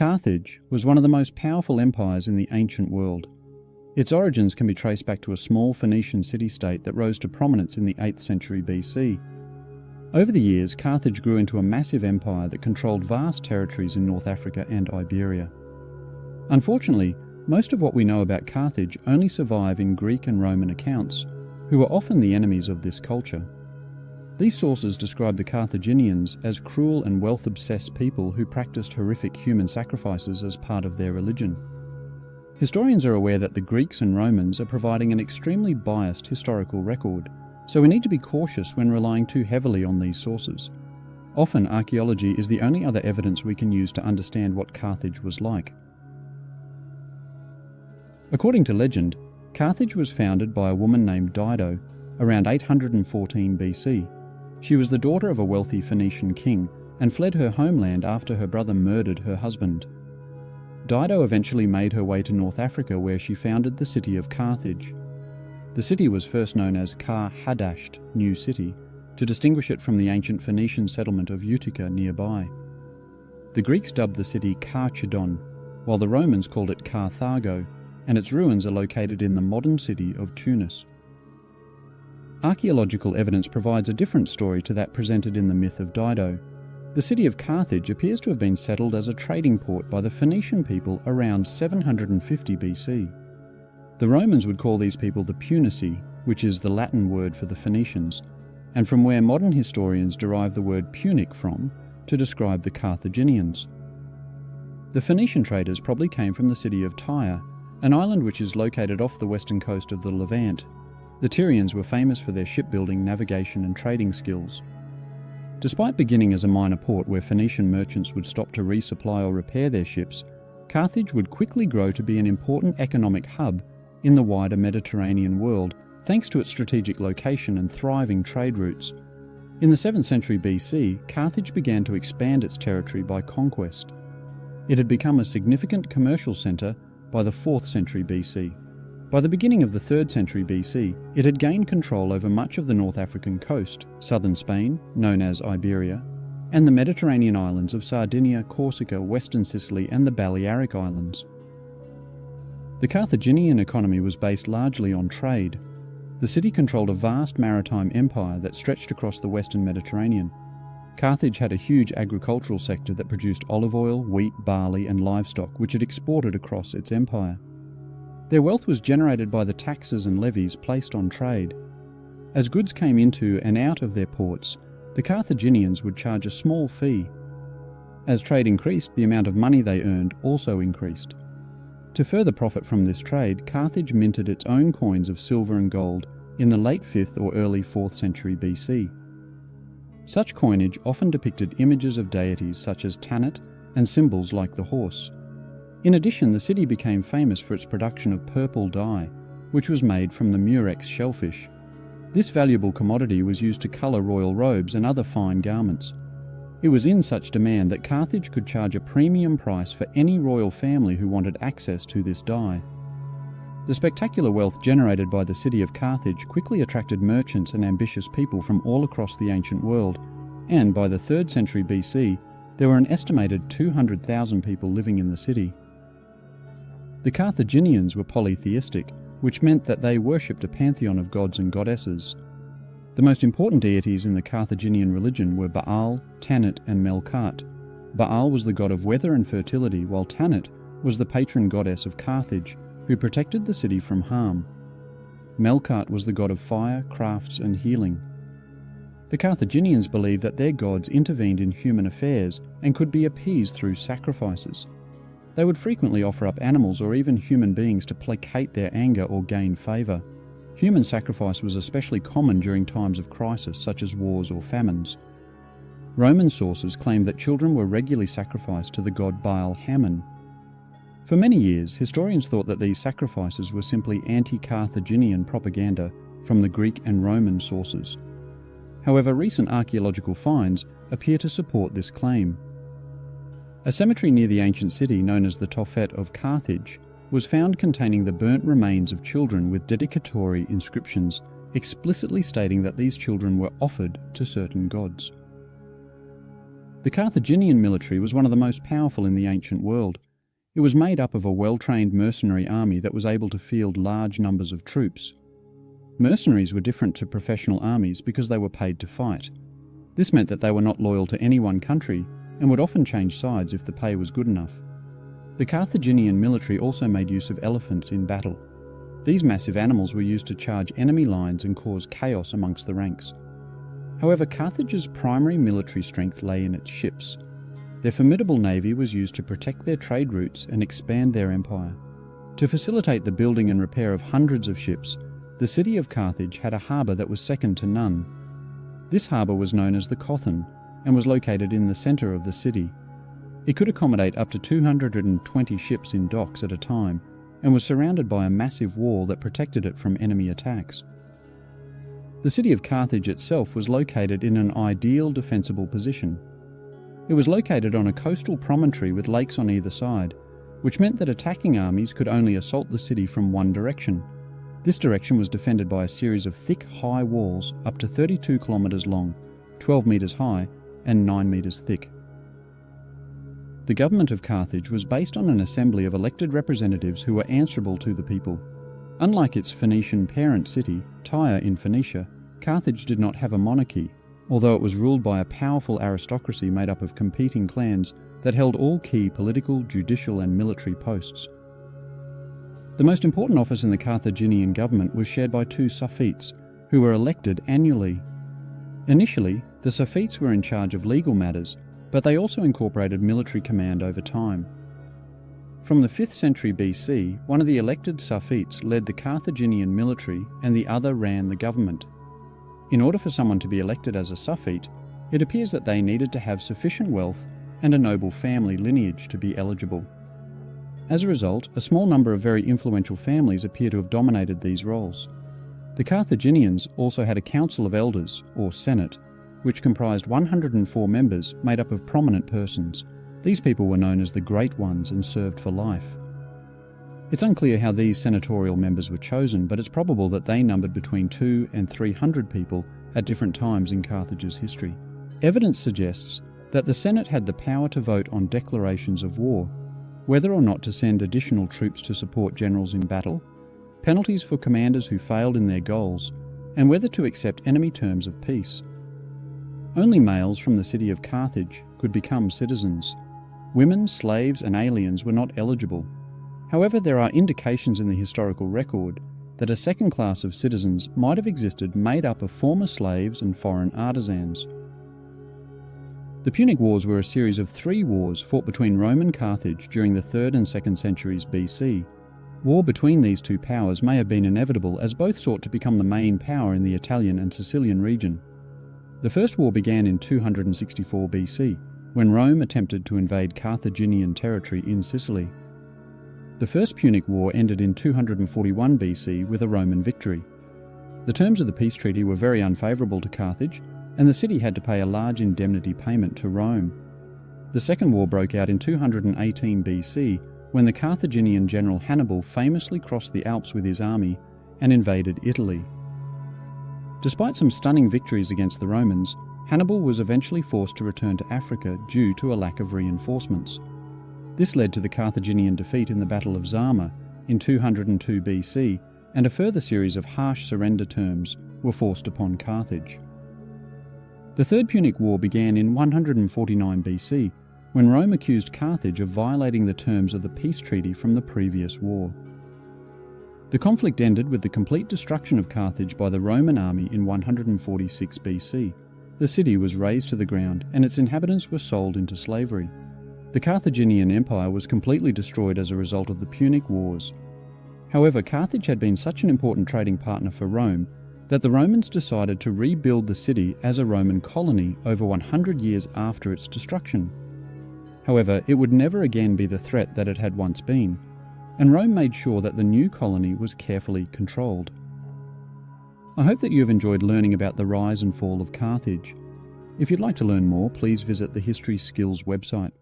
Carthage was one of the most powerful empires in the ancient world. Its origins can be traced back to a small Phoenician city-state that rose to prominence in the 8th century BC. Over the years, Carthage grew into a massive empire that controlled vast territories in North Africa and Iberia. Unfortunately, most of what we know about Carthage only survive in Greek and Roman accounts, who were often the enemies of this culture. These sources describe the Carthaginians as cruel and wealth-obsessed people who practiced horrific human sacrifices as part of their religion. Historians are aware that the Greeks and Romans are providing an extremely biased historical record, so we need to be cautious when relying too heavily on these sources. Often, archaeology is the only other evidence we can use to understand what Carthage was like. According to legend, Carthage was founded by a woman named Dido around 814 BC. She was the daughter of a wealthy Phoenician king and fled her homeland after her brother murdered her husband. Dido eventually made her way to North Africa, where she founded the city of Carthage. The city was first known as Carthaginians, New City, to distinguish it from the ancient Phoenician settlement of Utica nearby. The Greeks dubbed the city Carchedon, while the Romans called it Carthago, and its ruins are located in the modern city of Tunis. Archaeological evidence provides a different story to that presented in the myth of Dido. The city of Carthage appears to have been settled as a trading port by the Phoenician people around 750 BC. The Romans would call these people the Punici, which is the Latin word for the Phoenicians, and from where modern historians derive the word Punic from to describe the Carthaginians. The Phoenician traders probably came from the city of Tyre, an island which is located off the western coast of the Levant. The Tyrians were famous for their shipbuilding, navigation and trading skills. Despite beginning as a minor port where Phoenician merchants would stop to resupply or repair their ships, Carthage would quickly grow to be an important economic hub in the wider Mediterranean world, thanks to its strategic location and thriving trade routes. In the 7th century BC, Carthage began to expand its territory by conquest. It had become a significant commercial centre by the 4th century BC. By the beginning of the 3rd century BC, it had gained control over much of the North African coast, southern Spain, known as Iberia, and the Mediterranean islands of Sardinia, Corsica, western Sicily, and the Balearic Islands. The Carthaginian economy was based largely on trade. The city controlled a vast maritime empire that stretched across the western Mediterranean. Carthage had a huge agricultural sector that produced olive oil, wheat, barley, and livestock, which it exported across its empire. Their wealth was generated by the taxes and levies placed on trade. As goods came into and out of their ports, the Carthaginians would charge a small fee. As trade increased, the amount of money they earned also increased. To further profit from this trade, Carthage minted its own coins of silver and gold in the late 5th or early 4th century BC. Such coinage often depicted images of deities such as Tanit and symbols like the horse. In addition, the city became famous for its production of purple dye, which was made from the murex shellfish. This valuable commodity was used to colour royal robes and other fine garments. It was in such demand that Carthage could charge a premium price for any royal family who wanted access to this dye. The spectacular wealth generated by the city of Carthage quickly attracted merchants and ambitious people from all across the ancient world, and by the 3rd century BC, there were an estimated 200,000 people living in the city. The Carthaginians were polytheistic, which meant that they worshipped a pantheon of gods and goddesses. The most important deities in the Carthaginian religion were Baal, Tanit, and Melkart. Baal was the god of weather and fertility, while Tanit was the patron goddess of Carthage, who protected the city from harm. Melkart was the god of fire, crafts, and healing. The Carthaginians believed that their gods intervened in human affairs and could be appeased through sacrifices. They would frequently offer up animals or even human beings to placate their anger or gain favour. Human sacrifice was especially common during times of crisis, such as wars or famines. Roman sources claim that children were regularly sacrificed to the god Baal Hammon. For many years, historians thought that these sacrifices were simply anti-Carthaginian propaganda from the Greek and Roman sources. However, recent archaeological finds appear to support this claim. A cemetery near the ancient city, known as the Tophet of Carthage, was found containing the burnt remains of children with dedicatory inscriptions explicitly stating that these children were offered to certain gods. The Carthaginian military was one of the most powerful in the ancient world. It was made up of a well-trained mercenary army that was able to field large numbers of troops. Mercenaries were different to professional armies because they were paid to fight. This meant that they were not loyal to any one country and would often change sides if the pay was good enough. The Carthaginian military also made use of elephants in battle. These massive animals were used to charge enemy lines and cause chaos amongst the ranks. However, Carthage's primary military strength lay in its ships. Their formidable navy was used to protect their trade routes and expand their empire. To facilitate the building and repair of hundreds of ships, the city of Carthage had a harbour that was second to none. This harbour was known as the Cothon and was located in the centre of the city. It could accommodate up to 220 ships in docks at a time and was surrounded by a massive wall that protected it from enemy attacks. The city of Carthage itself was located in an ideal defensible position. It was located on a coastal promontory with lakes on either side, which meant that attacking armies could only assault the city from one direction. This direction was defended by a series of thick, high walls up to 32 kilometres long, 12 metres high, and 9 metres thick. The government of Carthage was based on an assembly of elected representatives who were answerable to the people. Unlike its Phoenician parent city, Tyre in Phoenicia, Carthage did not have a monarchy, although it was ruled by a powerful aristocracy made up of competing clans that held all key political, judicial, and military posts. The most important office in the Carthaginian government was shared by two Suffites, who were elected annually. Initially, the Suffites were in charge of legal matters, but they also incorporated military command over time. From the 5th century BC, one of the elected Suffites led the Carthaginian military and the other ran the government. In order for someone to be elected as a Suffite, it appears that they needed to have sufficient wealth and a noble family lineage to be eligible. As a result, a small number of very influential families appear to have dominated these roles. The Carthaginians also had a council of elders, or senate, which comprised 104 members made up of prominent persons. These people were known as the Great Ones and served for life. It's unclear how these senatorial members were chosen, but it's probable that they numbered between 200 and 300 people at different times in Carthage's history. Evidence suggests that the Senate had the power to vote on declarations of war, whether or not to send additional troops to support generals in battle, penalties for commanders who failed in their goals, and whether to accept enemy terms of peace. Only males from the city of Carthage could become citizens. Women, slaves, and aliens were not eligible. However, there are indications in the historical record that a second class of citizens might have existed made up of former slaves and foreign artisans. The Punic Wars were a series of 3 wars fought between Rome and Carthage during the 3rd and 2nd centuries BC. War between these two powers may have been inevitable as both sought to become the main power in the Italian and Sicilian region. The first war began in 264 BC, when Rome attempted to invade Carthaginian territory in Sicily. The First Punic War ended in 241 BC with a Roman victory. The terms of the peace treaty were very unfavourable to Carthage, and the city had to pay a large indemnity payment to Rome. The Second War broke out in 218 BC, when the Carthaginian general Hannibal famously crossed the Alps with his army and invaded Italy. Despite some stunning victories against the Romans, Hannibal was eventually forced to return to Africa due to a lack of reinforcements. This led to the Carthaginian defeat in the Battle of Zama in 202 BC, and a further series of harsh surrender terms were forced upon Carthage. The Third Punic War began in 149 BC, when Rome accused Carthage of violating the terms of the peace treaty from the previous war. The conflict ended with the complete destruction of Carthage by the Roman army in 146 BC. The city was razed to the ground and its inhabitants were sold into slavery. The Carthaginian Empire was completely destroyed as a result of the Punic Wars. However, Carthage had been such an important trading partner for Rome that the Romans decided to rebuild the city as a Roman colony over 100 years after its destruction. However, it would never again be the threat that it had once been, and Rome made sure that the new colony was carefully controlled. I hope that you have enjoyed learning about the rise and fall of Carthage. If you'd like to learn more, please visit the History Skills website.